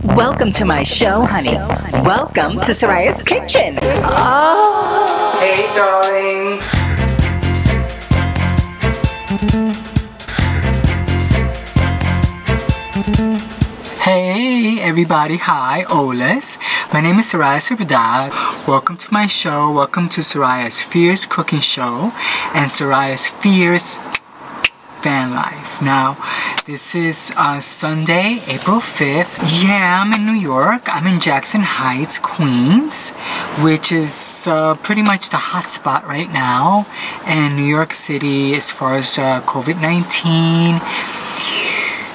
Welcome to my show, honey. Welcome to Soraya's Kitchen. Hey, darlings. Hey, everybody. Hi, Holas. My name is Sofia Vergara. Welcome to my show. Welcome to Soraya's Fierce Cooking Show and Soraya's Fierce Van Life. Now, this is Sunday, April 5th. Yeah, I'm in New York. I'm in Jackson Heights, Queens, which is pretty much the hot spot right now in New York City as far as COVID-19.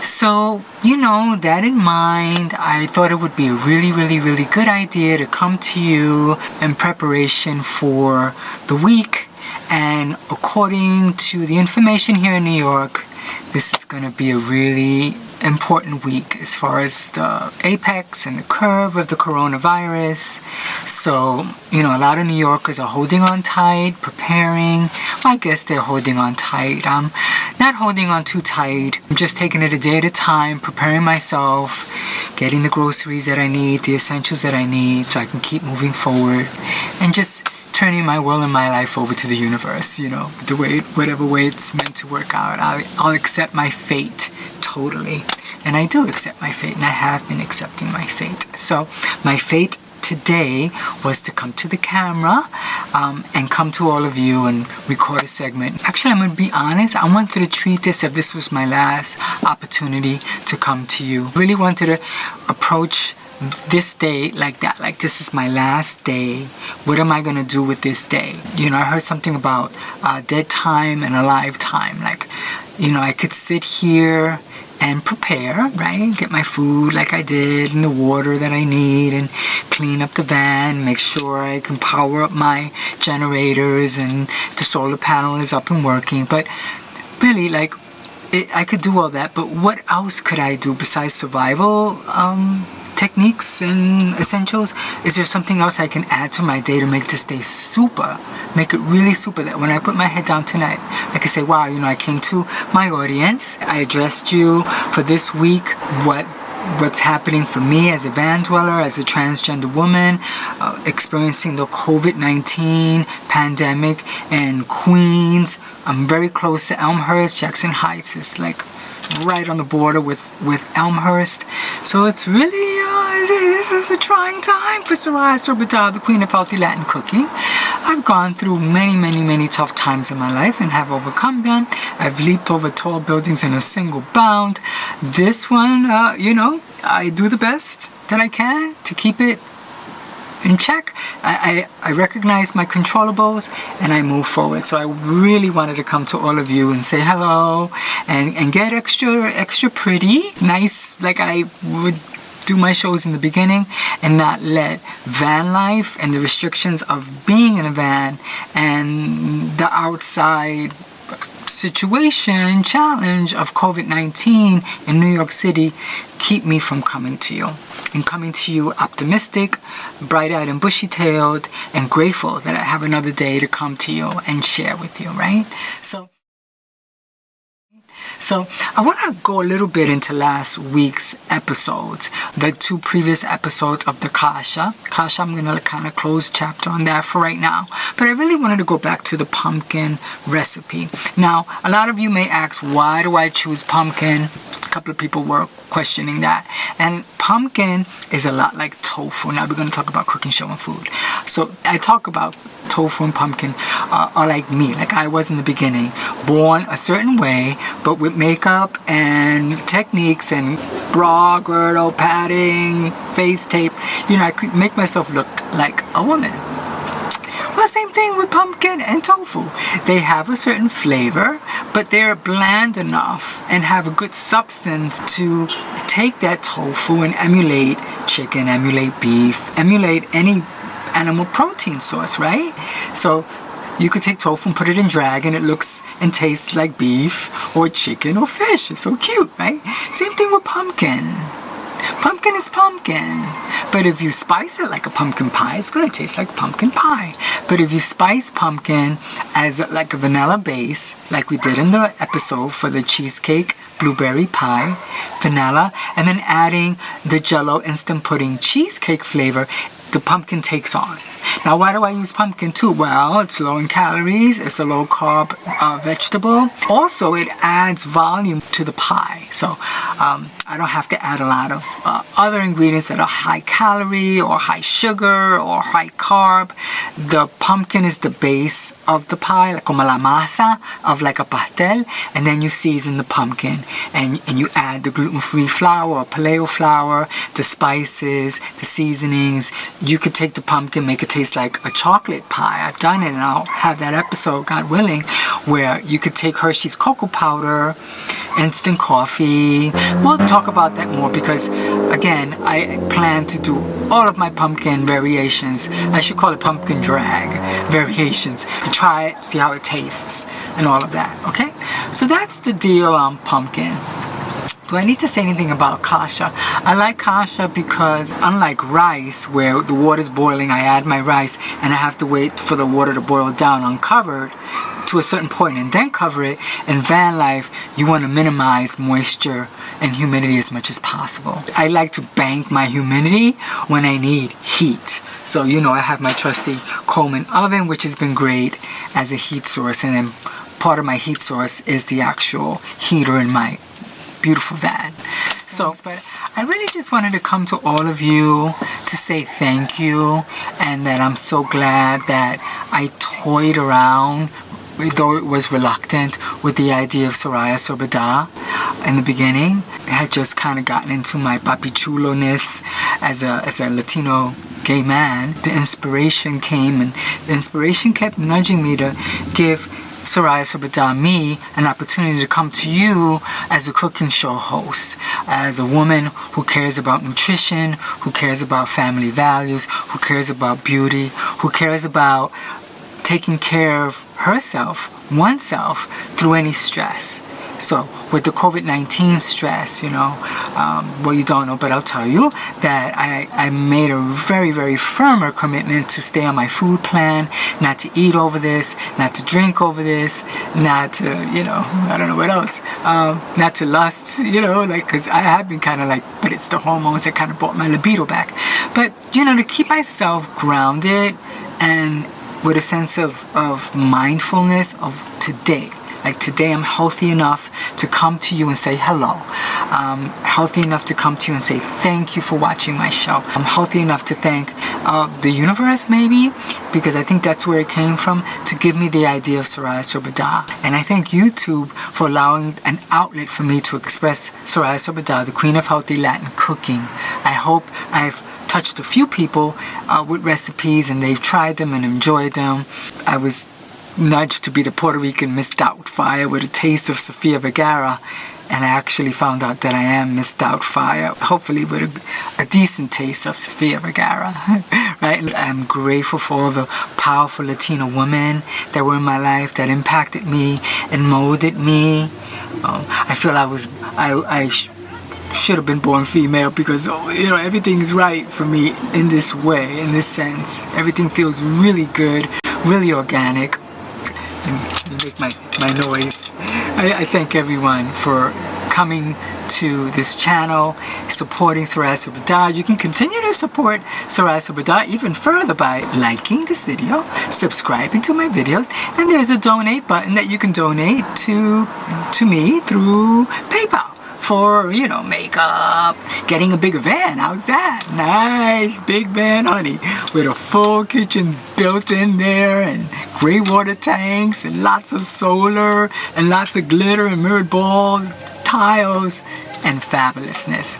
So, that in mind, I thought it would be a really good idea to come to you in preparation for the week. And according to the information here in New York, this is going to be a really important week as far as the apex and the curve of the coronavirus. So, a lot of New Yorkers are holding on tight, preparing. Well, I guess they're holding on tight. I'm not holding on too tight. I'm just taking it a day at a time, preparing myself, getting the groceries that I need, the essentials that I need so I can keep moving forward and just turning my will and my life over to the universe, whatever way it's meant to work out. I'll accept my fate totally. And I do accept my fate, and I have been accepting my fate. So my fate today was to come to the camera and come to all of you and record a segment. Actually, I'm going to be honest, I wanted to treat this as if this was my last opportunity to come to you. Really wanted to approach this day like that, like this is my last day. What am I gonna do with this day? I heard something about dead time and alive time. I could sit here and prepare, right? Get my food like I did and the water that I need and clean up the van, make sure I can power up my generators and the solar panel is up and working. But really, I could do all that, but what else could I do besides survival techniques and essentials? Is there something else I can add to my day to make this day super, make it really super, that when I put my head down tonight, I can say, wow, I came to my audience, I addressed you for this week, what's happening for me as a van dweller, as a transgender woman, experiencing the COVID-19 pandemic in Queens. I'm very close to Elmhurst. Jackson Heights is right on the border with Elmhurst. So it's really, this is a trying time for Sofia Vergara, the queen of healthy Latin cooking. I've gone through many tough times in my life and have overcome them. I've leaped over tall buildings in a single bound. This one, I do the best that I can to keep it in check. I recognize my controllables and I move forward. So I really wanted to come to all of you and say hello and get extra pretty, nice, like I would do my shows in the beginning, and not let van life and the restrictions of being in a van and the outside situation, challenge of COVID-19 in New York City keep me from coming to you. And coming to you optimistic, bright-eyed and bushy-tailed, and grateful that I have another day to come to you and share with you, right? So I want to go a little bit into last week's episodes, the two previous episodes of the Kasha. I'm going to kind of close chapter on that for right now. But I really wanted to go back to the pumpkin recipe. Now, a lot of you may ask, why do I choose pumpkin? A couple of people were questioning that. And pumpkin is a lot like tofu. Now we're going to talk about cooking show and food. So I talk about tofu and pumpkin are like me, like I was in the beginning, born a certain way, but with makeup and techniques and bra, girdle, padding, face tape, I could make myself look like a woman. Well, same thing with pumpkin and tofu. They have a certain flavor, but they're bland enough and have a good substance to take that tofu and emulate chicken, emulate beef, emulate any animal protein source, right? So you could take tofu and put it in drag and it looks and tastes like beef or chicken or fish. It's so cute, right? Same thing with pumpkin. Pumpkin is pumpkin. But if you spice it like a pumpkin pie, it's going to taste like pumpkin pie. But if you spice pumpkin as like a vanilla base, like we did in the episode for the cheesecake blueberry pie, vanilla, and then adding the Jell-O instant pudding cheesecake flavor, the pumpkin takes on. Now, why do I use pumpkin too? Well, it's low in calories, it's a low carb vegetable. Also, it adds volume to the pie. So I don't have to add a lot of other ingredients that are high calorie or high sugar or high carb. The pumpkin is the base of the pie, like como la masa of like a pastel, and then you season the pumpkin and you add the gluten-free flour or paleo flour, the spices, the seasonings. You could take the pumpkin, make it taste like a chocolate pie. I've done it, and I'll have that episode, God willing, where you could take Hershey's cocoa powder, instant coffee. We'll talk about that more because, again, I plan to do all of my pumpkin variations. I should call it pumpkin drag variations. You can try it, see how it tastes, and all of that, okay? So that's the deal on pumpkin. Do I need to say anything about kasha? I like kasha because unlike rice, where the water's boiling, I add my rice and I have to wait for the water to boil down uncovered to a certain point and then cover it. In van life, you want to minimize moisture and humidity as much as possible. I like to bank my humidity when I need heat. So, you know, I have my trusty Coleman oven, which has been great as a heat source, and then part of my heat source is the actual heater in my beautiful van. So, but I really just wanted to come to all of you to say thank you, and that I'm so glad that I toyed around, though it was reluctant, with the idea of Soraya Sorbada in the beginning. I had just kind of gotten into my papi chulo-ness as a Latino gay man. The inspiration came, and the inspiration kept nudging me to give Soraya Sorbada, me, an opportunity to come to you as a cooking show host, as a woman who cares about nutrition, who cares about family values, who cares about beauty, who cares about taking care of herself, oneself, through any stress. So with the COVID-19 stress, you know, well, you don't know, but I'll tell you that I made a very, very firmer commitment to stay on my food plan, not to eat over this, not to drink over this, not to, you know, I don't know what else, not to lust, you know, like, because I have been kind of like, but it's the hormones that kind of brought my libido back. But, you know, to keep myself grounded and with a sense of mindfulness of today. Like today I'm healthy enough to come to you and say hello. I'm healthy enough to come to you and say thank you for watching my show. I'm healthy enough to thank the universe, maybe, because I think that's where it came from, to give me the idea of Soraya Sorbada. And I thank YouTube for allowing an outlet for me to express Soraya Sorbada, the queen of healthy Latin cooking. I hope I've touched a few people with recipes and they've tried them and enjoyed them. I was nudged to be the Puerto Rican Ms.Doubtfire with a taste of Sofia Vergara, and I actually found out that I am Ms.Doubtfire, hopefully with a decent taste of Sofia Vergara, right? I'm grateful for all the powerful Latina women that were in my life, that impacted me and molded me. I feel I should have been born female because, you know, everything is right for me in this way, in this sense. Everything feels really good, really organic. And make my noise. I thank everyone for coming to this channel, supporting Soraya Sorbada. You can continue to support Soraya Sorbada even further by liking this video, subscribing to my videos, and there's a donate button that you can donate to me through PayPal. For, you know, makeup, getting a bigger van. How's that? Nice big van, honey, with a full kitchen built in there, and gray water tanks, and lots of solar, and lots of glitter and mirrored ball tiles, and fabulousness.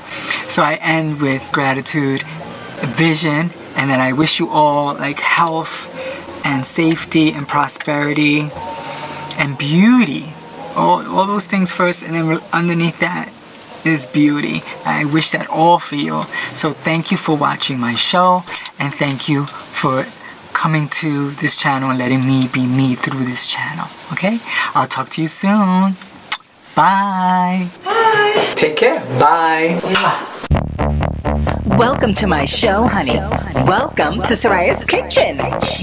So I end with gratitude, vision, and then I wish you all like health and safety and prosperity and beauty. All those things first, and then underneath that is beauty. I wish that all for you. So thank you for watching my show, and thank you for coming to this channel and letting me be me through this channel. Okay? I'll talk to you soon. Bye. Bye. Take care. Bye. Welcome to my show, honey. Welcome to Soraya's kitchen.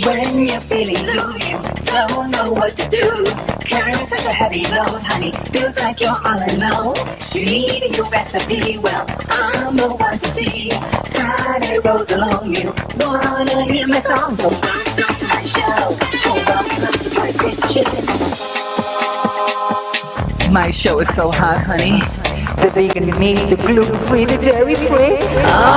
When you're feeling blue, you don't know what to do. Carrying such a heavy load, honey, feels like you're all alone. You need a new recipe, well, I'm the one to see. Time it rolls along, you wanna hear my song, so welcome to my show. Oh, welcome to my kitchen. My show is so hot, honey. The vegan meat, the gluten-free, the dairy-free. Oh,